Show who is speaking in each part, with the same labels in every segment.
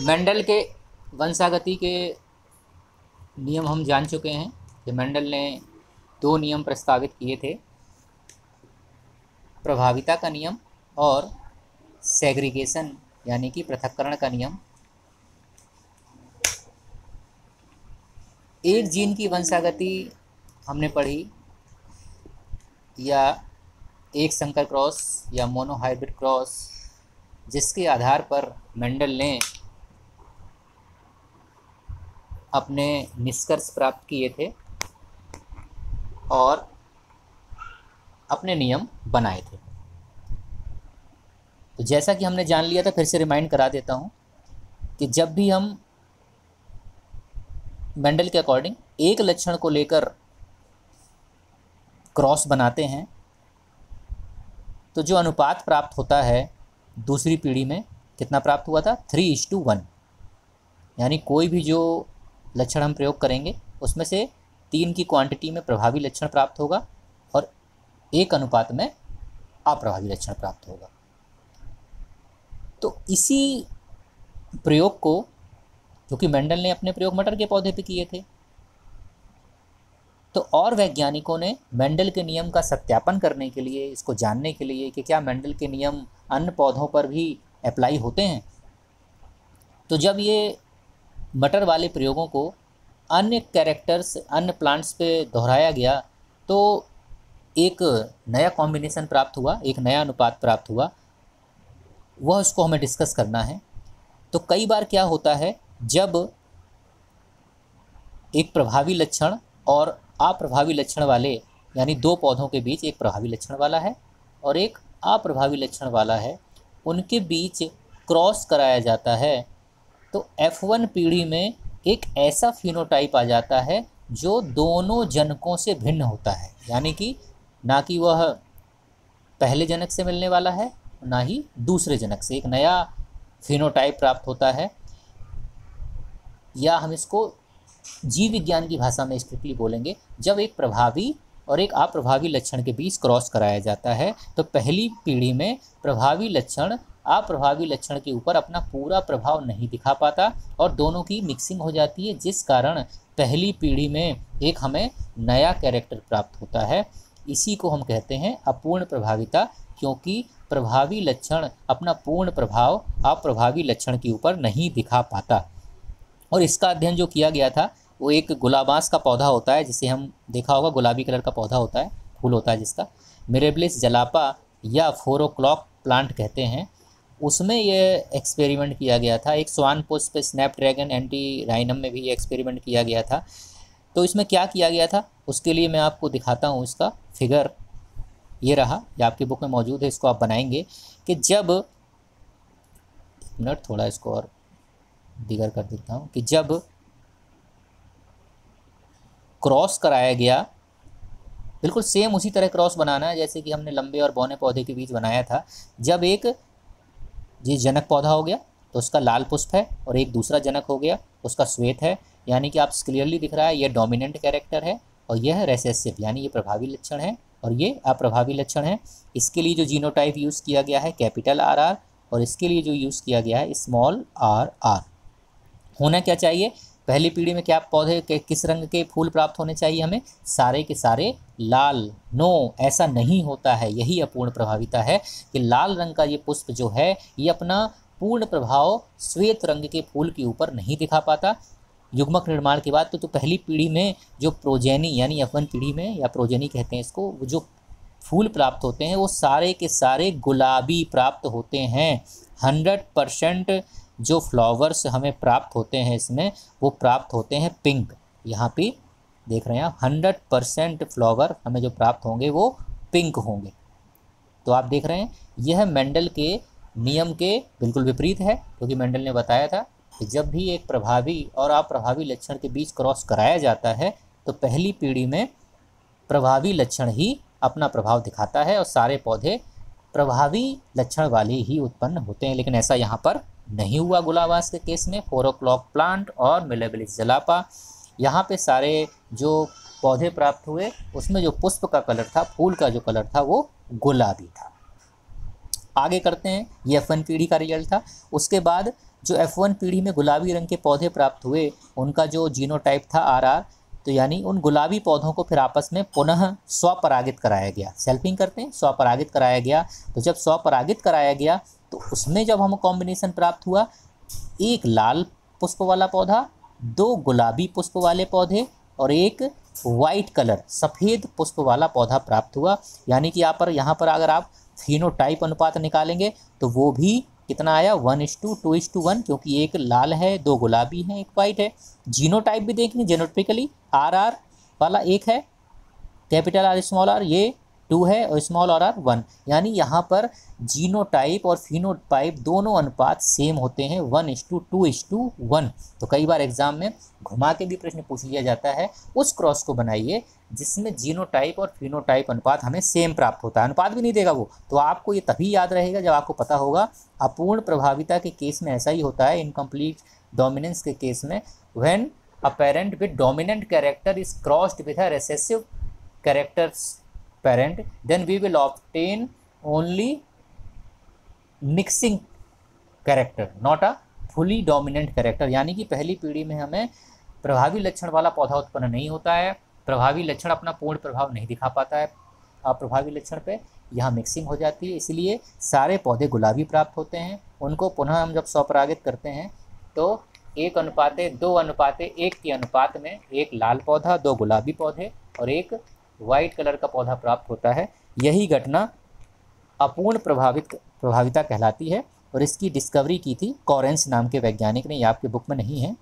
Speaker 1: Mendel के वंशागति के नियम हम जान चुके हैं कि मेंडल ने दो नियम प्रस्तावित किए थे, प्रभाविता का नियम और सेग्रीगेशन यानी कि पृथक्करण का नियम। एक जीन की वंशागति हमने पढ़ी या एक संकर क्रॉस या मोनोहाइब्रिड क्रॉस, जिसके आधार पर मेंडल ने अपने निष्कर्ष प्राप्त किए थे और अपने नियम बनाए थे। तो जैसा कि हमने जान लिया था, फिर से रिमाइंड करा देता हूँ कि जब भी हम मेंडल के अकॉर्डिंग एक लक्षण को लेकर क्रॉस बनाते हैं तो जो अनुपात प्राप्त होता है दूसरी पीढ़ी में कितना प्राप्त हुआ था, 3:1। यानी कोई भी जो लक्षण हम प्रयोग करेंगे उसमें से 3 की क्वांटिटी में प्रभावी लक्षण प्राप्त होगा और 1 अनुपात में अप्रभावी लक्षण प्राप्त होगा। तो इसी प्रयोग को, जो कि मेंडल ने अपने प्रयोग मटर के पौधे पे किए थे, तो और वैज्ञानिकों ने मेंडल के नियम का सत्यापन करने के लिए, इसको जानने के लिए कि क्या मेंडल के नियम अन्य पौधों पर भी अप्लाई होते हैं, तो जब ये मटर वाले प्रयोगों को अन्य कैरेक्टर्स, अन्य प्लांट्स पे दोहराया गया तो एक नया कॉम्बिनेशन प्राप्त हुआ, एक नया अनुपात प्राप्त हुआ। वह उसको हमें डिस्कस करना है। तो कई बार क्या होता है, जब एक प्रभावी लक्षण और अप्रभावी लक्षण वाले, यानी दो पौधों के बीच एक प्रभावी लक्षण वाला है और एक अप्रभावी लक्षण वाला है, उनके बीच क्रॉस कराया जाता है तो F1 पीढ़ी में एक ऐसा फिनोटाइप आ जाता है जो दोनों जनकों से भिन्न होता है। यानी कि ना कि वह पहले जनक से मिलने वाला है, ना ही दूसरे जनक से, एक नया फिनोटाइप प्राप्त होता है। या हम इसको जीव विज्ञान की भाषा में स्ट्रिक्टली बोलेंगे, जब एक प्रभावी और एक अप्रभावी लक्षण के बीच क्रॉस कराया जाता है तो पहली पीढ़ी में प्रभावी लक्षण अप्रभावी लक्षण के ऊपर अपना पूरा प्रभाव नहीं दिखा पाता और दोनों की मिक्सिंग हो जाती है, जिस कारण पहली पीढ़ी में एक हमें नया कैरेक्टर प्राप्त होता है। इसी को हम कहते हैं अपूर्ण प्रभाविता, क्योंकि प्रभावी लक्षण अपना पूर्ण प्रभाव अप्रभावी लक्षण के ऊपर नहीं दिखा पाता। और इसका अध्ययन जो किया गया था वो एक गुलाबांस का पौधा होता है, जिसे हम देखा होगा, गुलाबी कलर का पौधा होता है, फूल होता है जिसका मिरेबिलिस जलापा या 4 o'clock प्लांट कहते हैं। उसमें ये एक्सपेरिमेंट किया गया था। एक स्वान पुष्प, स्नैपड्रैगन, एंटी राइनम में भी ये एक्सपेरिमेंट किया गया था। तो इसमें क्या किया गया था उसके लिए मैं आपको दिखाता हूँ। इसका फिगर ये रहा, ये आपकी बुक में मौजूद है, इसको आप बनाएंगे कि जब, एक मिनट थोड़ा इसको और बिगर कर देता हूँ, कि जब क्रॉस कराया गया, बिल्कुल सेम उसी तरह क्रॉस बनाना है जैसे कि हमने लंबे और बौने पौधे के बीच बनाया था। जब एक ये जनक पौधा हो गया तो उसका लाल पुष्प है और एक दूसरा जनक हो गया उसका श्वेत है, यानी कि आप क्लियरली दिख रहा है ये डोमिनेंट कैरेक्टर है और यह रेसेसिव, यानी ये प्रभावी लक्षण है और ये अप्रभावी लक्षण है। इसके लिए जो जीनोटाइप यूज़ किया गया है कैपिटल RR और इसके लिए जो यूज़ किया गया है स्मॉल r। होना क्या चाहिए, पहली पीढ़ी में क्या पौधे के किस रंग के फूल प्राप्त होने चाहिए हमें, सारे के सारे लाल। नो, ऐसा नहीं होता है। यही अपूर्ण प्रभाविता है कि लाल रंग का ये पुष्प जो है ये अपना पूर्ण प्रभाव श्वेत रंग के फूल के ऊपर नहीं दिखा पाता। युग्मक निर्माण के बाद तो पहली पीढ़ी में जो प्रोजेनी, यानी F1 पीढ़ी में, या प्रोजेनी कहते हैं इसको, वो जो फूल प्राप्त होते हैं वो सारे के सारे गुलाबी प्राप्त होते हैं। 100% जो फ्लावर्स हमें प्राप्त होते हैं इसमें वो प्राप्त होते हैं पिंक। यहाँ पे देख रहे हैं आप, 100% फ्लावर हमें जो प्राप्त होंगे वो पिंक होंगे। तो आप देख रहे हैं यह मेंडल के नियम के बिल्कुल विपरीत है, क्योंकि मेंडल ने बताया था कि जब भी एक प्रभावी और अप्रभावी लक्षण के बीच क्रॉस कराया जाता है तो पहली पीढ़ी में प्रभावी लक्षण ही अपना प्रभाव दिखाता है और सारे पौधे प्रभावी लक्षण वाले ही उत्पन्न होते हैं। लेकिन ऐसा यहाँ पर नहीं हुआ गुलाबांस के केस में। 4 o'clock प्लांट और मिलेबिलिस जलापा, यहाँ पे सारे जो पौधे प्राप्त हुए उसमें जो पुष्प का कलर था, फूल का जो कलर था वो गुलाबी था। आगे करते हैं, ये F1 पीढ़ी का रिजल्ट था। उसके बाद जो F1 पीढ़ी में गुलाबी रंग के पौधे प्राप्त हुए उनका जो जीनोटाइप था RR, तो यानी उन गुलाबी पौधों को फिर आपस में पुनः स्वपरागित कराया गया। सेल्फिंग करते हैं, स्वपरागित कराया गया। तो जब स्वपरागित कराया गया तो उसमें जब हमें कॉम्बिनेशन प्राप्त हुआ, एक लाल पुष्प वाला पौधा, 2 गुलाबी पुष्प वाले पौधे और एक वाइट कलर सफ़ेद पुष्प वाला पौधा प्राप्त हुआ। यानी कि यहाँ पर अगर आप फिनोटाइप अनुपात निकालेंगे तो वो भी कितना आया, 1:2:1, क्योंकि एक लाल है, 2 गुलाबी हैं, एक वाइट है। जीनोटाइप भी देखेंगे, जेनोटिपिकली RR वाला 1 है, कैपिटल R स्मॉल r, ये 2 है और स्मॉल r 1। यानी यहाँ पर जीनोटाइप और फिनोटाइप दोनों अनुपात सेम होते हैं, 1:2:1। तो कई बार एग्जाम में घुमा के भी प्रश्न पूछ लिया जाता है, उस क्रॉस को बनाइए जिसमें जीनोटाइप और फिनोटाइप अनुपात हमें सेम प्राप्त होता है। अनुपात भी नहीं देगा वो, तो आपको ये तभी याद रहेगा जब आपको पता होगा अपूर्ण प्रभाविता के केस में ऐसा ही होता है। इनकम्प्लीट डोमिनेंस के केस में when a parent with dominant character is crossed with a recessive characters parent, then we will obtain only mixing character, not a fully dominant character। यानी कि पहली पीढ़ी में हमें प्रभावी लक्षण वाला पौधा उत्पन्न नहीं होता है, प्रभावी लक्षण अपना पूर्ण प्रभाव नहीं दिखा पाता है अप्रभावी लक्षण पे, यहाँ मिक्सिंग हो जाती है, इसलिए सारे पौधे गुलाबी प्राप्त होते हैं। उनको पुनः हम जब स्वपरागित करते हैं तो 1:2:1 के अनुपात में एक लाल पौधा, 2 गुलाबी पौधे और एक वाइट कलर का पौधा प्राप्त होता है। यही घटना अपूर्ण प्रभाविता कहलाती है और इसकी डिस्कवरी की थी कॉरेंस नाम के वैज्ञानिक ने। ये आपके बुक में नहीं है,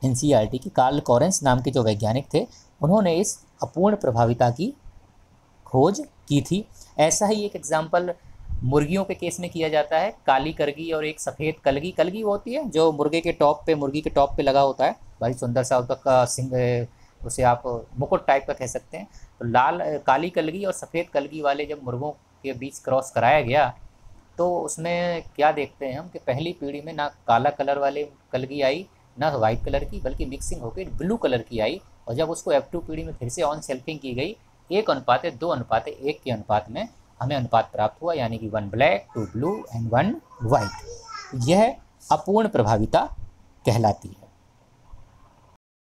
Speaker 1: NCERT की, कार्ल कॉरेंस नाम के जो वैज्ञानिक थे उन्होंने इस अपूर्ण प्रभाविता की खोज की थी। ऐसा ही एक एग्जाम्पल मुर्गियों के केस में किया जाता है, काली करगी और एक सफ़ेद कलगी। कलगी वो होती है जो मुर्गी के टॉप पे लगा होता है, बड़ी सुंदर सा उसका सिंग, उसे आप मुकुट टाइप का कह सकते हैं। तो काली कलगी और सफ़ेद कलगी वाले जब मुर्गों के बीच क्रॉस कराया गया तो उसमें क्या देखते हैं हम कि पहली पीढ़ी में ना काला कलर वाले कलगी आई, ना वाइट कलर की, बल्कि मिक्सिंग होकर ब्लू कलर की आई। और जब उसको F2 पीढ़ी में फिर से ऑन सेल्फिंग की गई, 1:2:1 के अनुपात में हमें अनुपात प्राप्त हुआ, यानी कि 1 ब्लैक, 2 ब्लू एंड 1 वाइट। यह अपूर्ण प्रभाविता कहलाती है।